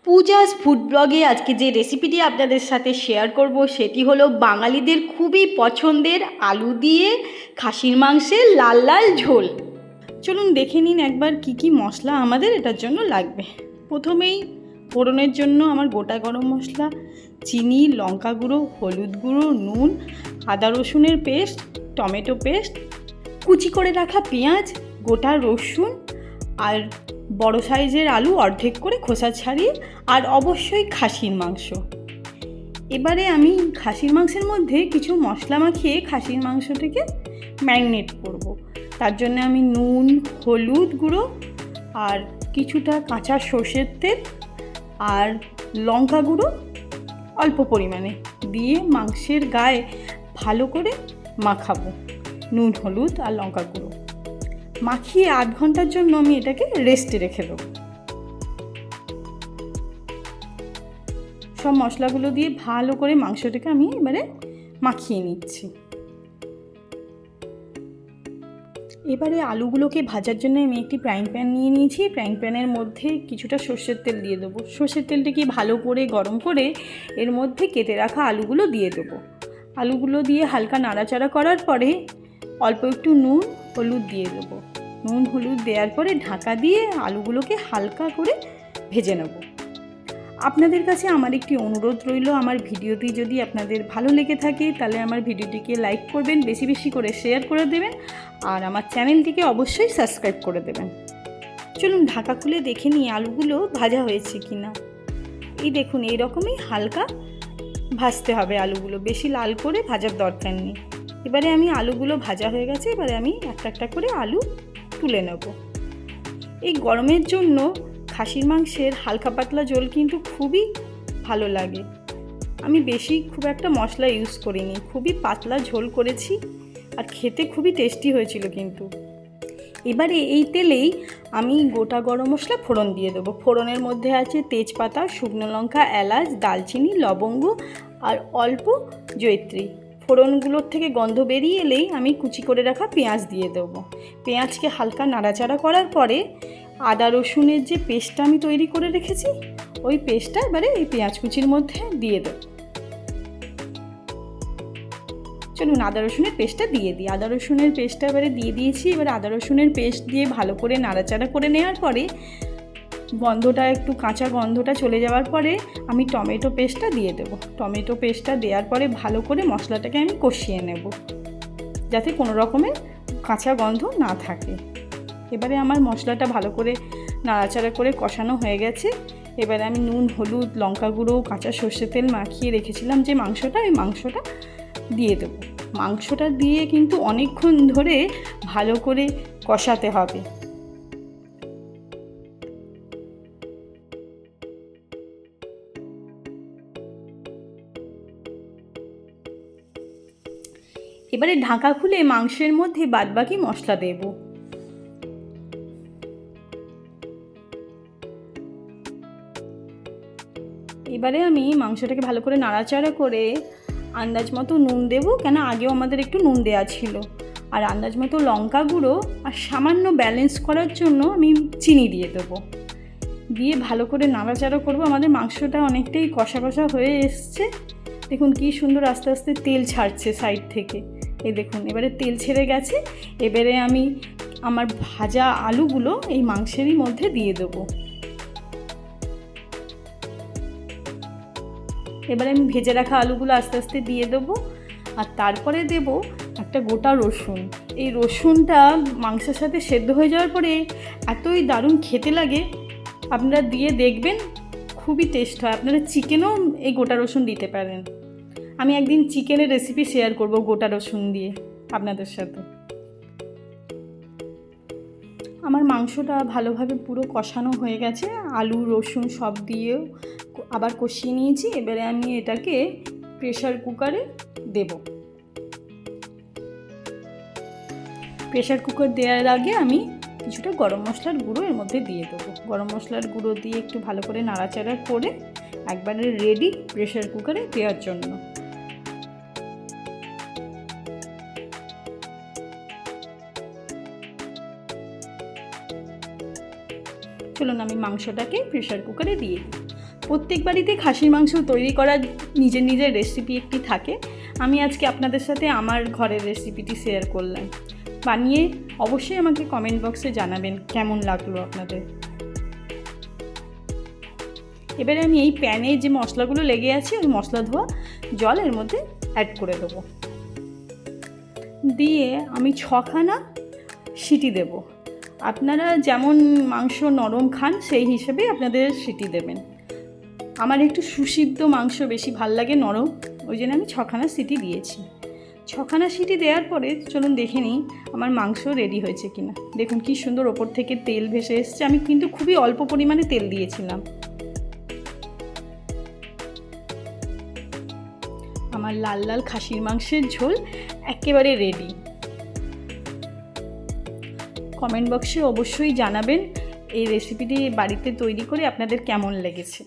Puja's food ব্লগে আজকে যে রেসিপিটি আপনাদের সাথে শেয়ার করব সেটি হলো বাঙালিদের খুবই পছন্দের আলু দিয়ে খাসির মাংসের লাল লাল ঝোল। চলুন দেখে নিন একবার কি কি মশলা আমাদের এটার জন্য লাগবে। প্রথমেই ফোড়নের জন্য আমার গোটা গরম মশলা, চিনি, লঙ্কা গুঁড়ো, হলুদ গুঁড়ো, নুন, আদা রসুনের পেস্ট, টমেটো পেস্ট, কুচি করে রাখা পেঁয়াজ, গোটা রসুন আর বড় সাইজের আলু অর্ধেক করে খোসা ছাড়িয়ে, আর অবশ্যই খাসির মাংস। এবারে আমি খাসির মাংসের মধ্যে কিছু মশলা মাখিয়ে খাসির মাংসটাকে ম্যারিনেট করব। তার জন্য আমি নুন, হলুদ গুঁড়ো আর কিছুটা কাঁচা সর্ষের তেল আর লঙ্কা গুঁড়ো অল্প পরিমাণে দিয়ে মাংসের গায়ে ভালো করে মাখাবো। নুন, হলুদ আর লঙ্কা গুঁড়ো মাখিয়ে 8 ঘন্টার জন্য আমি এটাকে রেস্টে রেখে দেবো। সব মশলাগুলো দিয়ে ভালো করে মাংসটাকে আমি এবারে মাখিয়ে নিচ্ছি। এবারে আলুগুলোকে ভাজার জন্য আমি একটি ফ্রাইং প্যান নিয়ে নিয়েছি। ফ্রাইং প্যানের মধ্যে কিছুটা সর্ষের তেল দিয়ে দেবো। সর্ষের তেলটাকে ভালো করে গরম করে এর মধ্যে কেটে রাখা আলুগুলো দিয়ে দেবো। আলুগুলো দিয়ে হালকা নাড়াচাড়া করার পরে অল্প একটু নুন, হলুদ দিয়ে দেবো। নুন, হলুদ দেওয়ার পরে ঢাকা দিয়ে আলুগুলোকে হালকা করে ভেজে নেব। আপনাদের কাছে আমার একটি অনুরোধ রইল, আমার ভিডিওটি যদি আপনাদের ভালো লেগে থাকে তাহলে আমার ভিডিওটিকে লাইক করবেন, বেশি বেশি করে শেয়ার করে দেবেন আর আমার চ্যানেলটিকে অবশ্যই সাবস্ক্রাইব করে দেবেন। চলুন ঢাকা খুলে দেখে নিই আলুগুলো ভাজা হয়েছে কি না। এই দেখুন, এই রকমই হালকা ভাজতে হবে আলুগুলো, বেশি লাল করে ভাজার দরকার নেই। এবারে আমি আলুগুলো ভাজা হয়ে গেছে, এবারে আমি একটা একটা করে আলু তুলে নেব। এই গরমের জন্য খাসির মাংসের হালকা পাতলা ঝোল কিন্তু খুবই ভালো লাগে। আমি বেশি খুব একটা মশলা ইউজ করিনি, খুবই পাতলা ঝোল করেছি আর খেতে খুবই টেস্টি হয়েছিল কিন্তু। এবারে এই তেলেই আমি গোটা গরম মশলা ফোড়ন দিয়ে দেবো। ফোড়নের মধ্যে আছে তেজপাতা, শুকনো লঙ্কা, এলাচ, দালচিনি, লবঙ্গ আর অল্প জয়িত্রী। ফোড়নগুলোর থেকে গন্ধ বেরিয়ে এলেই আমি কুচি করে রাখা পেঁয়াজ দিয়ে দেবো। পেঁয়াজকে হালকা নাড়াচাড়া করার পরে আদা রসুনের যে পেস্টটা আমি তৈরি করে রেখেছি ওই পেস্টটা এবারে এই পেঁয়াজ কুচির মধ্যে দিয়ে দেবো। চলুন আদা রসুনের পেস্টটা দিয়ে দিই। আদা রসুনের পেস্টটা এবারে দিয়ে দিয়েছি। এবার আদা রসুনের পেস্ট দিয়ে ভালো করে নাড়াচাড়া করে নেওয়ার পরে গন্ধটা একটু কাঁচা গন্ধটা চলে যাওয়ার পরে আমি টমেটো পেস্টটা দিয়ে দেবো। টমেটো পেস্টটা দেওয়ার পরে ভালো করে মশলাটাকে আমি কষিয়ে নেব যাতে কোনো রকমের কাঁচা গন্ধ না থাকে। এবারে আমার মশলাটা ভালো করে নাড়াচাড়া করে কষানো হয়ে গেছে। এবারে আমি নুন, হলুদ, লঙ্কা গুঁড়ো, কাঁচা সর্ষের তেল মাখিয়ে রেখেছিলাম যে মাংসটা, এই মাংসটা দিয়ে দেবো। মাংসটা দিয়ে কিন্তু অনেকক্ষণ ধরে ভালো করে কষাতে হবে। এবারে ঢাকা খুলে মাংসের মধ্যে বাদবাকি মশলা দেব। এবারে আমি মাংসটাকে ভালো করে নাড়াচাড়া করে আন্দাজ মতো নুন দেবো, কেন আগেও আমাদের একটু নুন দেওয়া ছিল, আর আন্দাজ মতো লঙ্কা গুঁড়ো আর সামান্য ব্যালেন্স করার জন্য আমি চিনি দিয়ে দেবো। দিয়ে ভালো করে নাড়াচাড়া করবো। আমাদের মাংসটা অনেকটাই কষা কষা হয়ে এসছে। দেখুন কি সুন্দর আস্তে আস্তে তেল ছাড়ছে সাইড থেকে। এই দেখুন এবারে তেল ছেড়ে গেছে। এবারে আমি আমার ভাজা আলুগুলো এই মাংসেরই মধ্যে দিয়ে দেবো। এবারে আমি ভেজে রাখা আলুগুলো আস্তে আস্তে দিয়ে দেবো আর তারপরে দেব একটা গোটা রসুন। এই রসুনটা মাংসের সাথে সেদ্ধ হয়ে যাওয়ার পরে এতই দারুণ খেতে লাগে, আপনারা দিয়ে দেখবেন, খুবই টেস্ট হয়। আপনারা চিকেনেও এই গোটা রসুন দিতে পারেন। আমি একদিন চিকেনের রেসিপি শেয়ার করব গোটা রসুন দিয়ে আপনাদের সাথে। আমার মাংসটা ভালোভাবে পুরো কষানো হয়ে গেছে, আলু রসুন সব দিয়েও আবার কষিয়ে নিয়েছি। এবারে আমি এটাকে প্রেসার কুকারে দেব। প্রেসার কুকার দেওয়ার আগে আমি কিছুটা গরম মশলার গুঁড়ো এর মধ্যে দিয়ে দেবো। গরম মশলার গুঁড়ো দিয়ে একটু ভালো করে নাড়াচাড়া করে একবারে রেডি প্রেসার কুকারে দেওয়ার জন্য। চলুন আমি মাংসটাকে প্রেসার কুকারে দিয়ে দিই। প্রত্যেক বাড়িতে খাসির মাংস তৈরি করার নিজের নিজের রেসিপি একটি থাকে। আমি আজকে আপনাদের সাথে আমার ঘরের রেসিপিটি শেয়ার করলাম। বানিয়ে অবশ্যই আমাকে কমেন্ট বক্সে জানাবেন কেমন লাগলো আপনাদের। এবারে আমি এই প্যানে যে মশলাগুলো লেগে আছে ওই মশলা ধোয়া জল এর মধ্যে অ্যাড করে দেবো, দিয়ে আমি 6খানা সিটি দেব। আপনারা যেমন মাংস নরম খান সেই হিসেবে আপনাদের সিটি দেবেন। আমার একটু সুসিদ্ধ মাংস বেশি ভাল লাগে, নরম, ওই জন্য আমি 6খানা সিটি দিয়েছি। 6খানা সিটি দেওয়ার পরে চলুন দেখে নিই আমার মাংস রেডি হয়েছে কিনা। দেখুন কি সুন্দর ওপর থেকে তেল ভেসে এসছে। আমি কিন্তু খুবই অল্প পরিমাণে তেল দিয়েছিলাম। আমার লাল লাল খাসির মাংসের ঝোল একেবারে রেডি। কমেন্ট বক্সে অবশ্যই জানাবেন এই রেসিপিটি বাড়িতে তৈরি করে আপনাদের কেমন লেগেছে।